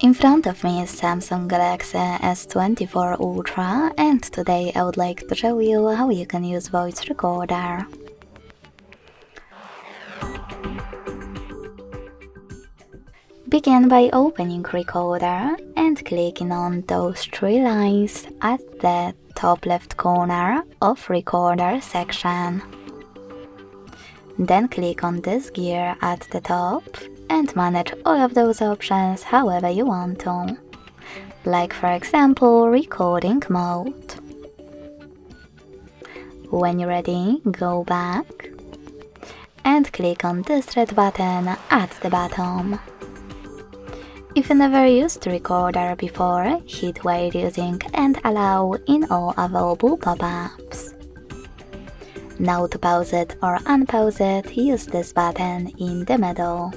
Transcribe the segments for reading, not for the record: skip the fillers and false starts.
In front of me is Samsung Galaxy S24 Ultra, and today I would like to show you how you can use voice recorder. Begin by opening recorder and clicking on those three lines at the top left corner of recorder section. Then click on this gear at the top and manage all of those options however you want to, like for example recording mode. When you're ready, go back and click on this red button at the bottom. If you never used recorder before, hit while using and allow in all available pop-ups. Now to pause it or unpause it, use this button in the middle.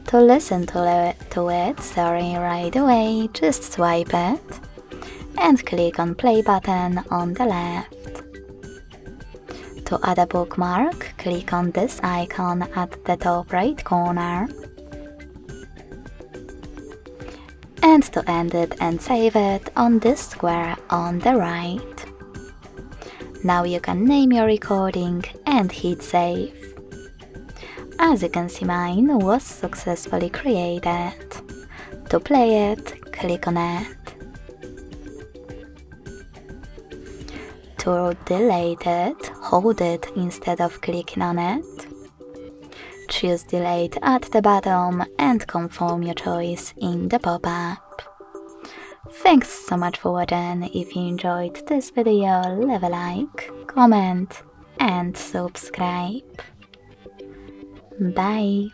To listen to it right away, just swipe it and click on play button on the left. To add a bookmark, click on this icon at the top right corner. And to end it and save it on this square on the right. Now you can name your recording and hit save. As you can see, mine was successfully created. To play it, click on it. To delete it, hold it instead of clicking on it. Choose delete at the bottom and confirm your choice in the pop-up. Thanks so much for watching. If you enjoyed this video, leave a like, comment and subscribe. Bye!